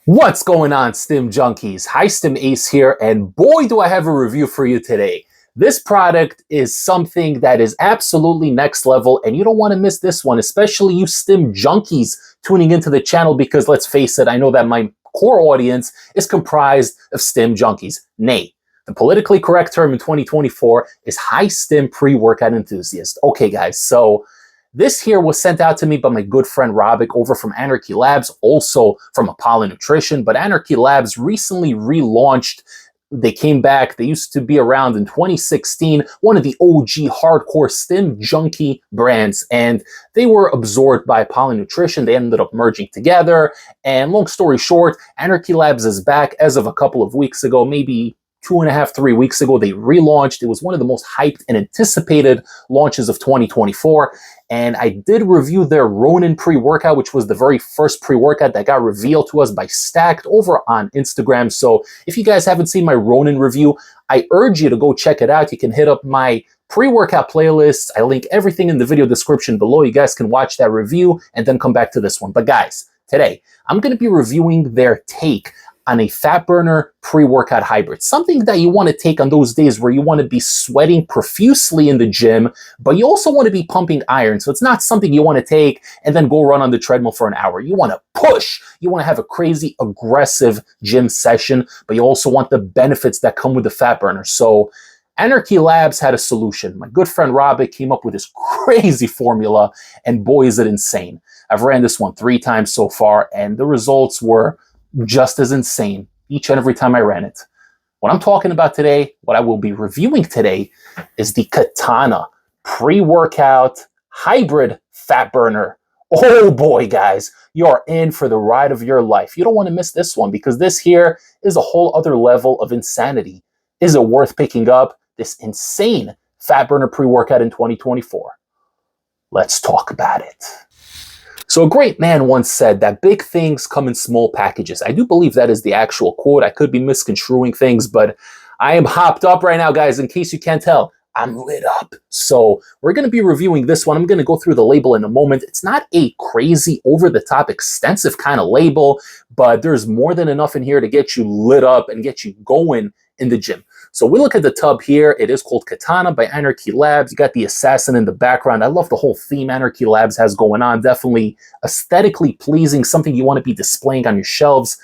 What's going on, Stim Junkies? High Stim Ace here, and boy, do I have a review for you today. This product is something that is absolutely next level, and you don't want to miss this one, especially you Stim Junkies tuning into the channel, because let's face it, I know that my core audience is comprised of Stim Junkies. Nay, the politically correct term in 2024 is High Stim Pre-workout enthusiast. Okay, guys, so this here was sent out to me by my good friend Robic over from Anarchy Labs, also from Apollo Nutrition. But Anarchy Labs recently relaunched. They came back. They used to be around in 2016, one of the OG hardcore Stim Junkie brands, and they were absorbed by Apollo Nutrition. They ended up merging together. And long story short, Anarchy Labs is back as of a couple of weeks ago, maybe 2.5, 3 weeks ago. They relaunched. It was one of the most hyped and anticipated launches of 2024. And I did review their Ronin pre-workout, which was the very first pre-workout that got revealed to us by Stacked over on Instagram. So if you guys haven't seen my Ronin review, I urge you to go check it out. You can hit up my pre-workout playlist. I link everything in the video description below. You guys can watch that review and then come back to this one. But guys, today I'm going to be reviewing their take on a fat burner pre-workout hybrid, something that you want to take on those days where you want to be sweating profusely in the gym, but you also want to be pumping iron. So it's not something you want to take and then go run on the treadmill for an hour. You want to push. You want to have a crazy aggressive gym session, but you also want the benefits that come with the fat burner. So Anarchy Labs had a solution. My good friend Robic came up with this crazy formula, and boy, is it insane. I've ran this one 3 times so far, and the results were just as insane each and every time I ran it. What I'm talking about today, what I will be reviewing today, is the Katana pre-workout hybrid fat burner. Oh boy, guys, you are in for the ride of your life. You don't want to miss this one, because this here is a whole other level of insanity. Is it worth picking up this insane fat burner pre-workout in 2024? Let's talk about it. So a great man once said that big things come in small packages. I do believe that is the actual quote. I could be misconstruing things, but I am hopped up right now, guys. In case you can't tell, I'm lit up. So we're going to be reviewing this one. I'm going to go through the label in a moment. It's not a crazy, over-the-top, extensive kind of label, but there's more than enough in here to get you lit up and get you going in the gym. So we look at the tub here. It is called Katana by Anarchy Labs. You got the assassin in the background. I love the whole theme Anarchy Labs has going on. Definitely aesthetically pleasing, something you want to be displaying on your shelves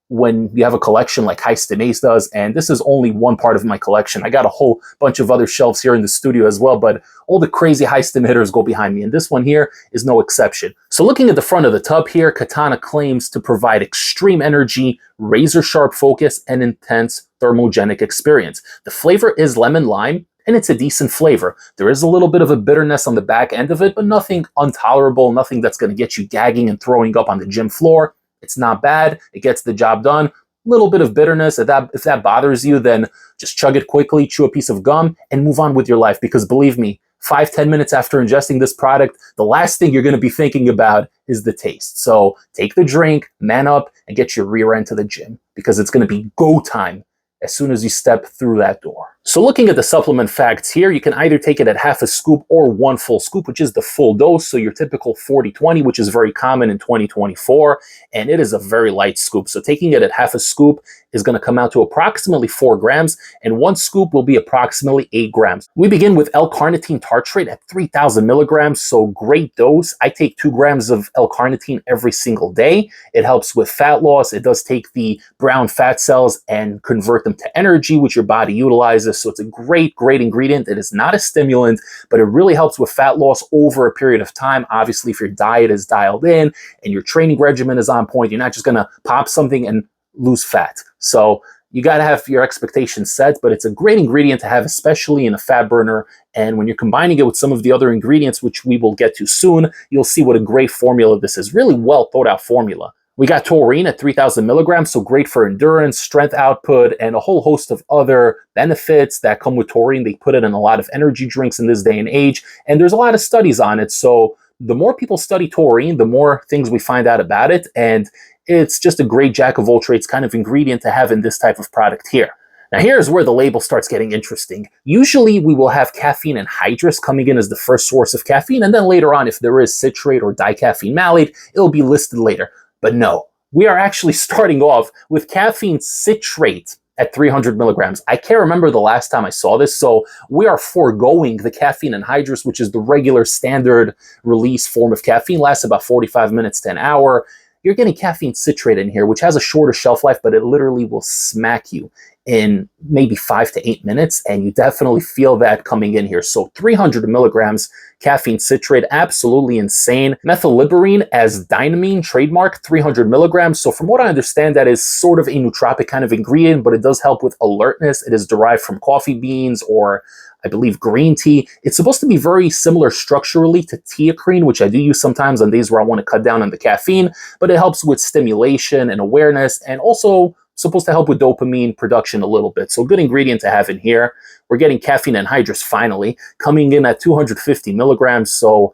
when you have a collection like High Stim Ace does. And this is only one part of my collection. I got a whole bunch of other shelves here in the studio as well, but all the crazy High Stim hitters go behind me, and this one here is no exception. So looking at the front of the tub here, Katana claims to provide extreme energy, razor sharp focus, and intense thermogenic experience. The flavor is lemon lime, and it's a decent flavor. There is a little bit of a bitterness on the back end of it, but nothing intolerable, nothing that's going to get you gagging and throwing up on the gym floor. It's not bad. It gets the job done. Little bit of bitterness. If that bothers you, then just chug it quickly, chew a piece of gum, and move on with your life. Because believe me, 5-10 minutes after ingesting this product, the last thing you're going to be thinking about is the taste. So take the drink, man up, and get your rear end to the gym, because it's going to be go time as soon as you step through that door. So looking at the supplement facts here, you can either take it at half a scoop or 1 full scoop, which is the full dose. So your typical 40-20, which is very common in 2024, and it is a very light scoop. So taking it at half a scoop is going to come out to approximately 4 grams, and 1 scoop will be approximately 8 grams. We begin with L-carnitine tartrate at 3,000 milligrams, so great dose. I take 2 grams of L-carnitine every single day. It helps with fat loss. It does take the brown fat cells and convert them to energy, which your body utilizes. So it's a great, great ingredient. It is not a stimulant, but it really helps with fat loss over a period of time. Obviously, if your diet is dialed in and your training regimen is on point, you're not just going to pop something and lose fat. So you got to have your expectations set, but it's a great ingredient to have, especially in a fat burner. And when you're combining it with some of the other ingredients, which we will get to soon, you'll see what a great formula this is. Really well thought out formula. We got taurine at 3,000 milligrams, so great for endurance, strength output, and a whole host of other benefits that come with taurine. They put it in a lot of energy drinks in this day and age, and there's a lot of studies on it. So the more people study taurine, the more things we find out about it, and it's just a great jack of all trades kind of ingredient to have in this type of product here. Now here's where the label starts getting interesting. Usually we will have caffeine anhydrous coming in as the first source of caffeine, and then later on, if there is citrate or dicaffeine malate, it'll be listed later. But no, we are actually starting off with caffeine citrate at 300 milligrams. I can't remember the last time I saw this, so we are foregoing the caffeine anhydrous, which is the regular standard release form of caffeine, lasts about 45 minutes to an hour. You're getting caffeine citrate in here, which has a shorter shelf life, but it literally will smack you in maybe 5 to 8 minutes, and you definitely feel that coming in here. So 300 milligrams caffeine citrate, absolutely insane. Methylliberine as dynamine, trademark, 300 milligrams. So from what I understand, that is sort of a nootropic kind of ingredient, but it does help with alertness. It is derived from coffee beans or I believe green tea. It's supposed to be very similar structurally to teacrine, which I do use sometimes on days where I want to cut down on the caffeine, but it helps with stimulation and awareness, and also supposed to help with dopamine production a little bit. So good ingredient to have in here. We're getting caffeine anhydrous finally, coming in at 250 milligrams. So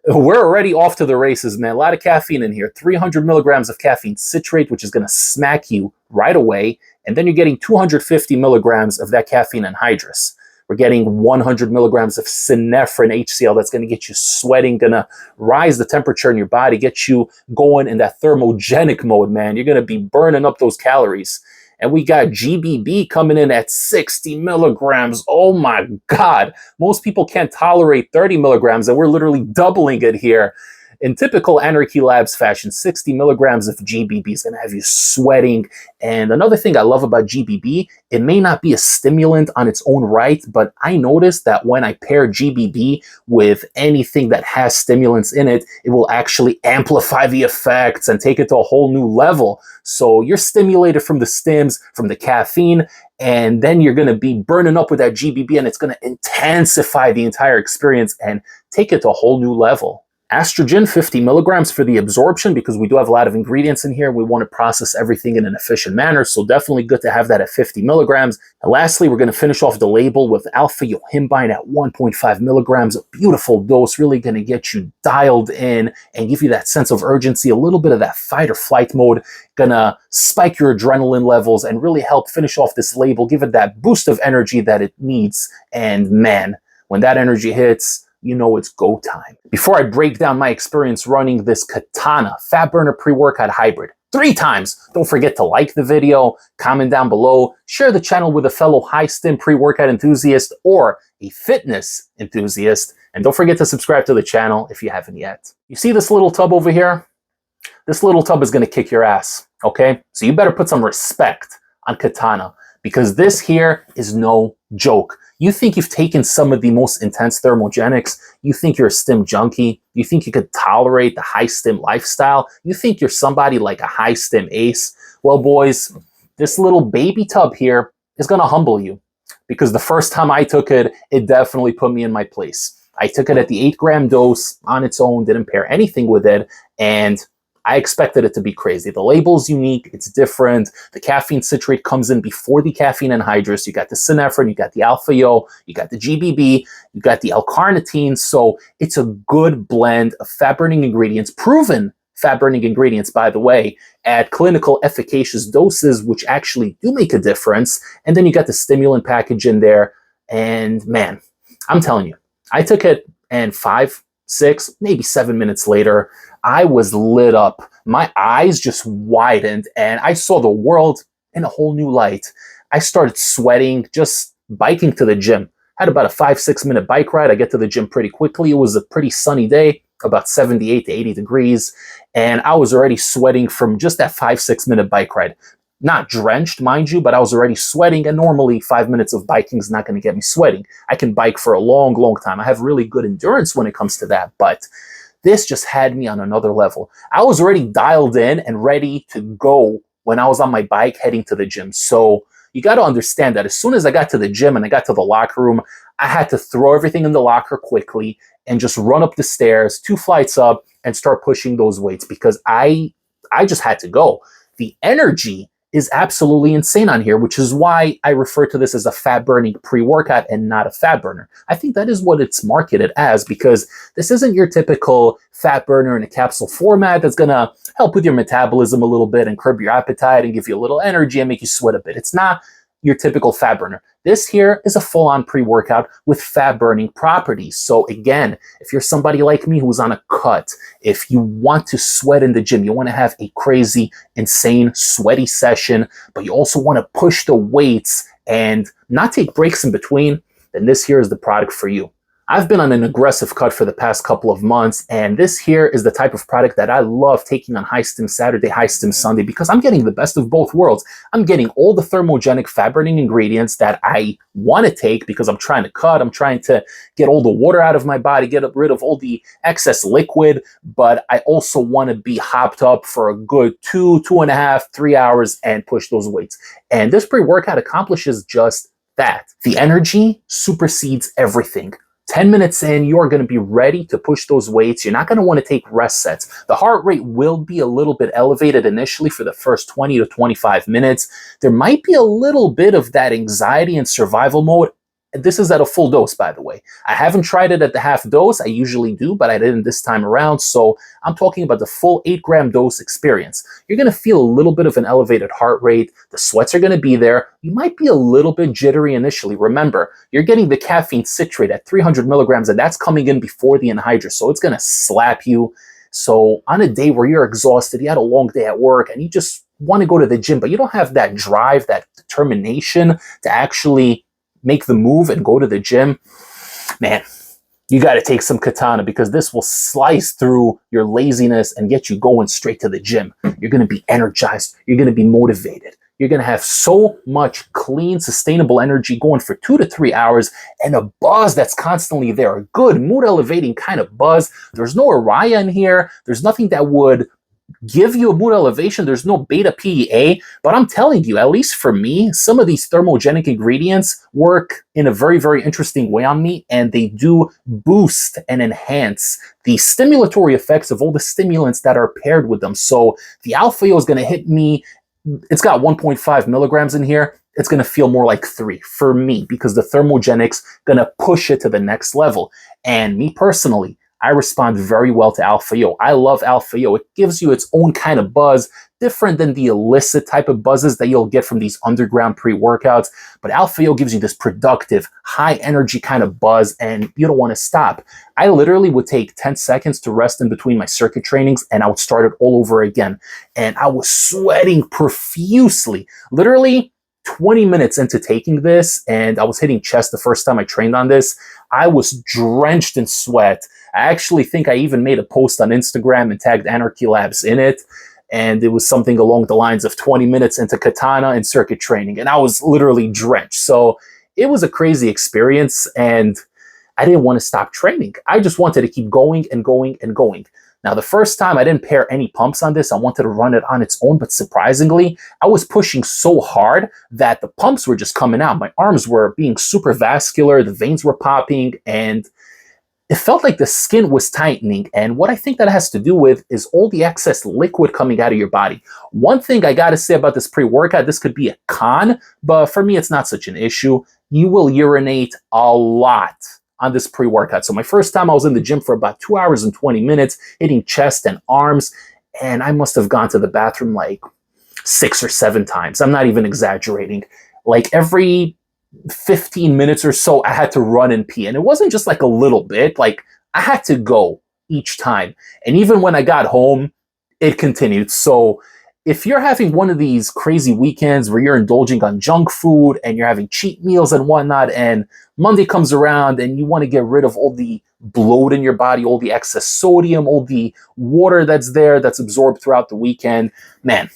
we're already off to the races, man. A lot of caffeine in here. 300 milligrams of caffeine citrate, which is going to smack you right away. And then you're getting 250 milligrams of that caffeine anhydrous. We're getting 100 milligrams of synephrine HCl. That's going to get you sweating, going to rise the temperature in your body, get you going in that thermogenic mode, man. You're going to be burning up those calories. And we got GBB coming in at 60 milligrams. Oh my God. Most people can't tolerate 30 milligrams, and we're literally doubling it here. In typical Anarchy Labs fashion, 60 milligrams of GBB is going to have you sweating. And another thing I love about GBB, it may not be a stimulant on its own right, but I noticed that when I pair GBB with anything that has stimulants in it, it will actually amplify the effects and take it to a whole new level. So you're stimulated from the stims, from the caffeine, and then you're going to be burning up with that GBB, and it's going to intensify the entire experience and take it to a whole new level. Estrogen, 50 milligrams for the absorption, because we do have a lot of ingredients in here. We want to process everything in an efficient manner, so definitely good to have that at 50 milligrams. And lastly, we're going to finish off the label with alpha-yohimbine at 1.5 milligrams. A beautiful dose, really going to get you dialed in and give you that sense of urgency, a little bit of that fight or flight mode, going to spike your adrenaline levels and really help finish off this label, give it that boost of energy that it needs. And man, when that energy hits, you know it's go time. Before I break down my experience running this Katana Fat Burner Pre-Workout Hybrid 3 times, don't forget to like the video, comment down below, share the channel with a fellow high stim pre-workout enthusiast or a fitness enthusiast, and don't forget to subscribe to the channel if you haven't yet. You see this little tub over here? This little tub is going to kick your ass, okay? So you better put some respect on Katana, because this here is no joke. You think you've taken some of the most intense thermogenics, you think you're a stim junkie, you think you could tolerate the high stim lifestyle, you think you're somebody like a High Stim Ace. Well, boys, this little baby tub here is going to humble you, because the first time I took it, it definitely put me in my place. I took it at the 8-gram dose on its own, didn't pair anything with it, and I expected it to be crazy. The label's unique, it's different. The caffeine citrate comes in before the caffeine anhydrous. You got the synephrine, you got the alpha-yo, you got the GBB, you got the L-carnitine. So it's a good blend of fat-burning ingredients, proven fat-burning ingredients, by the way, at clinical efficacious doses, which actually do make a difference. And then you got the stimulant package in there. And man, I'm telling you, I took it, and 5, 6, maybe 7 minutes later, I was lit up. My eyes just widened and I saw the world in a whole new light. I started sweating, just biking to the gym. Had about a 5-6 minute bike ride. I get to the gym pretty quickly. It was a pretty sunny day, about 78 to 80 degrees. And I was already sweating from just that 5-6 minute bike ride. Not drenched, mind you, but I was already sweating, and normally 5 minutes of biking is not going to get me sweating. I can bike for a long, long time. I have really good endurance when it comes to that, but this just had me on another level. I was already dialed in and ready to go when I was on my bike heading to the gym. So you got to understand that as soon as I got to the gym and I got to the locker room, I had to throw everything in the locker quickly and just run up the stairs, 2 flights up, and start pushing those weights, because I just had to go. The energy is absolutely insane on here, which is why I refer to this as a fat-burning pre-workout and not a fat burner. I think that is what it's marketed as, because this isn't your typical fat burner in a capsule format that's going to help with your metabolism a little bit and curb your appetite and give you a little energy and make you sweat a bit. It's not, your typical fat burner. This here is a full-on pre-workout with fat-burning properties. So again, if you're somebody like me who's on a cut, if you want to sweat in the gym, you want to have a crazy, insane, sweaty session, but you also want to push the weights and not take breaks in between, then this here is the product for you. I've been on an aggressive cut for the past couple of months, and this here is the type of product that I love taking on High Stim Saturday, High Stim Sunday, because I'm getting the best of both worlds. I'm getting all the thermogenic fat-burning ingredients that I want to take because I'm trying to cut, I'm trying to get all the water out of my body, get rid of all the excess liquid, but I also want to be hopped up for a good 2.5, 3 hours and push those weights. And this pre-workout accomplishes just that. The energy supersedes everything. 10 minutes in, you're going to be ready to push those weights. You're not going to want to take rest sets. The heart rate will be a little bit elevated initially for the first 20 to 25 minutes. There might be a little bit of that anxiety and survival mode. This is at a full dose, by the way. I haven't tried it at the half dose. I usually do, but I didn't this time around. So I'm talking about the full 8-gram dose experience. You're going to feel a little bit of an elevated heart rate. The sweats are going to be there. You might be a little bit jittery initially. Remember, you're getting the caffeine citrate at 300 milligrams, and that's coming in before the anhydrous. So it's going to slap you. So on a day where you're exhausted, you had a long day at work, and you just want to go to the gym, but you don't have that drive, that determination to actually make the move and go to the gym, man, you got to take some Katana, because this will slice through your laziness and get you going straight to the gym. You're going to be energized. You're going to be motivated. You're going to have so much clean, sustainable energy going for 2 to 3 hours, and a buzz that's constantly there, a good mood elevating kind of buzz. There's no Araya in here. There's nothing that would give you a mood elevation. There's no beta PEA, but I'm telling you, at least for me, some of these thermogenic ingredients work in a very, very interesting way on me, and they do boost and enhance the stimulatory effects of all the stimulants that are paired with them. So the Alpha-O is going to hit me. It's got 1.5 milligrams in here. It's going to feel more like 3 for me, because the thermogenic's going to push it to the next level. And me personally, I respond very well to Alpha-O. I love Alpha-O. It gives you its own kind of buzz, different than the illicit type of buzzes that you'll get from these underground pre-workouts. But Alpha-O gives you this productive, high energy kind of buzz, and you don't want to stop. I literally would take 10 seconds to rest in between my circuit trainings, and I would start it all over again. And I was sweating profusely. Literally 20 minutes into taking this, and I was hitting chest the first time I trained on this, I was drenched in sweat. I actually think I even made a post on Instagram and tagged Anarchy Labs in it. And it was something along the lines of 20 minutes into Katana and circuit training. And I was literally drenched. So it was a crazy experience, and I didn't want to stop training. I just wanted to keep going and going and going. Now, the first time I didn't pair any pumps on this. I wanted to run it on its own, but surprisingly, I was pushing so hard that the pumps were just coming out. My arms were being super vascular, the veins were popping, and it felt like the skin was tightening. And what I think that has to do with is all the excess liquid coming out of your body. One thing I got to say about this pre-workout, this could be a con, but for me, it's not such an issue. You will urinate a lot on this pre-workout. So my first time I was in the gym for about 2 hours and 20 minutes, hitting chest and arms, and I must have gone to the bathroom like 6 or 7 times. I'm not even exaggerating. Like every 15 minutes or so, I had to run and pee. And it wasn't just like a little bit, like I had to go each time. And even when I got home, it continued. So if you're having one of these crazy weekends where you're indulging on junk food and you're having cheat meals and whatnot, and Monday comes around and you want to get rid of all the bloat in your body, all the excess sodium, all the water that's there that's absorbed throughout the weekend, man,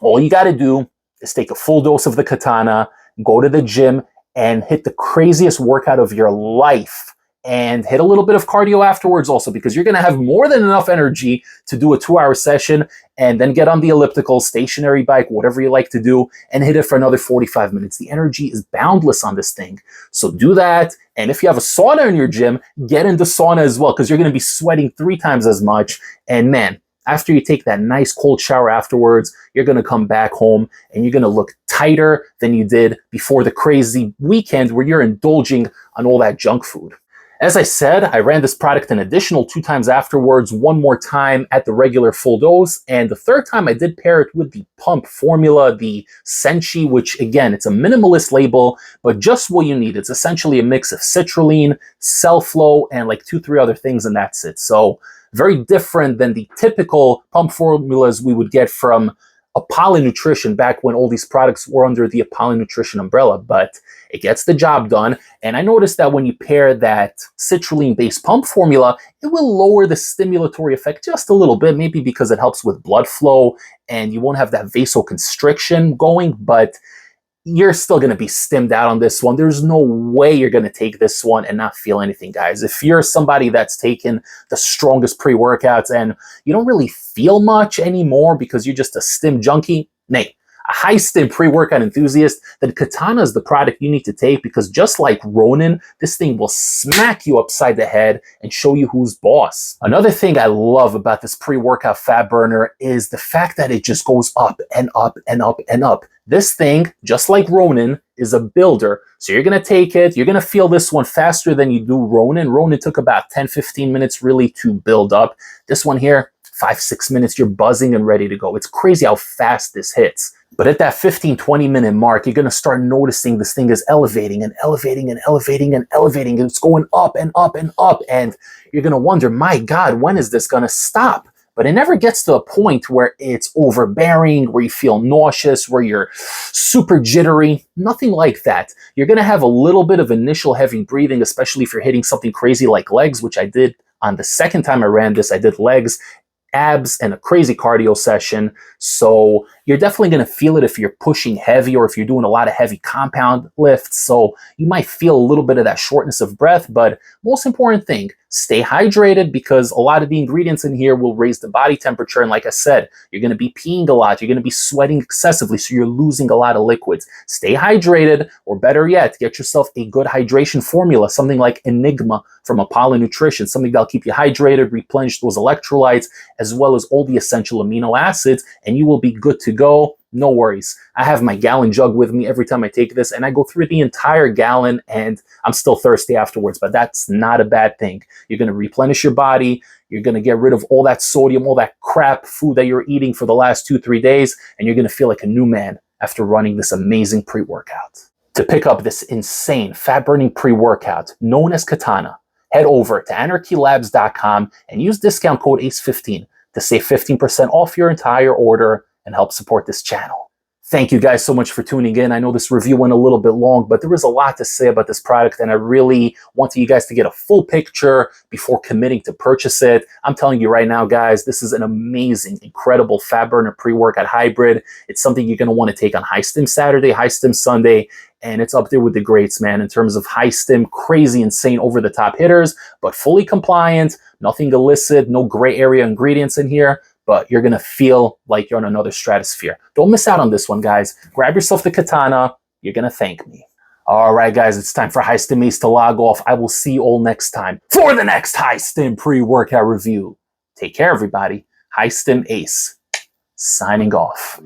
all you got to do is take a full dose of the Katana, go to the gym, and hit the craziest workout of your life. And hit a little bit of cardio afterwards also, because you're going to have more than enough energy to do a 2-hour session, and then get on the elliptical, stationary bike, whatever you like to do, and hit it for another 45 minutes. The energy is boundless on this thing. So do that. And if you have a sauna in your gym, get into sauna as well, because you're going to be sweating 3 times as much. And man, after you take that nice cold shower afterwards, you're going to come back home and you're going to look tighter than you did before the crazy weekend where you're indulging on all that junk food. As I said, I ran this product an additional 2 times afterwards, one more time at the regular full dose, and the third time I did pair it with the pump formula, the Senshi, which again, it's a minimalist label, but just what you need. It's essentially a mix of citrulline, cell flow, and like 2-3 other things, and that's it. So very different than the typical pump formulas we would get from Apollo Nutrition back when all these products were under the Apollo Nutrition umbrella, but it gets the job done. And I noticed that when you pair that citrulline-based pump formula, it will lower the stimulatory effect just a little bit, maybe because it helps with blood flow and you won't have that vasoconstriction going, but you're still going to be stimmed out on this one. There's no way you're going to take this one and not feel anything, guys. If you're somebody that's taken the strongest pre-workouts and you don't really feel much anymore because you're just a stim junkie, nay, a high stim pre-workout enthusiast, then Katana is the product you need to take, because just like Ronin, this thing will smack you upside the head and show you who's boss. Another thing I love about this pre-workout fat burner is the fact that it just goes up and up and up and up. This thing, just like Ronin, is a builder. So you're going to take it, you're going to feel this one faster than you do Ronin. Ronin took about 10-15 minutes really to build up. This one here, 5-6 minutes, you're buzzing and ready to go. It's crazy how fast this hits. But at that 15-20 minute mark, you're going to start noticing this thing is elevating and elevating and elevating and elevating. And it's going up and up and up. And you're going to wonder, my God, when is this going to stop? But it never gets to a point where it's overbearing, where you feel nauseous, where you're super jittery. Nothing like that. You're going to have a little bit of initial heavy breathing, especially if you're hitting something crazy like legs, which I did on the second time I ran this. I did legs, abs, and a crazy cardio session. So you're definitely going to feel it if you're pushing heavy or if you're doing a lot of heavy compound lifts. So you might feel a little bit of that shortness of breath, but most important thing, stay hydrated, because a lot of the ingredients in here will raise the body temperature. And like I said, you're going to be peeing a lot. You're going to be sweating excessively. So you're losing a lot of liquids. Stay hydrated, or better yet, get yourself a good hydration formula, something like Enigma from Apollo Nutrition, something that'll keep you hydrated, replenish those electrolytes, as well as all the essential amino acids, and you will be good to go. No worries. I have my gallon jug with me every time I take this, and I go through the entire gallon and I'm still thirsty afterwards, but that's not a bad thing. You're going to replenish your body. You're going to get rid of all that sodium, all that crap food that you're eating for the last 2-3 days, and you're going to feel like a new man after running this amazing pre-workout. To pick up this insane fat-burning pre-workout known as Katana, head over to anarchylabs.com and use discount code ACE15 to save 15% off your entire order and help support this channel. Thank you guys so much for tuning in. I know this review went a little bit long, but there was a lot to say about this product, and I really wanted you guys to get a full picture before committing to purchase it. I'm telling you right now, guys, this is an amazing, incredible fat burner pre-workout hybrid. It's something you're going to want to take on High Stim Saturday, High Stim Sunday, and it's up there with the greats, man, in terms of high stim, crazy, insane, over-the-top hitters, but fully compliant, nothing illicit, no gray area ingredients in here. But you're going to feel like you're on another stratosphere. Don't miss out on this one, guys. Grab yourself the Katana. You're going to thank me. All right, guys, it's time for High Stim Ace to log off. I will see you all next time for the next High Stim pre-workout review. Take care, everybody. High Stim Ace, signing off.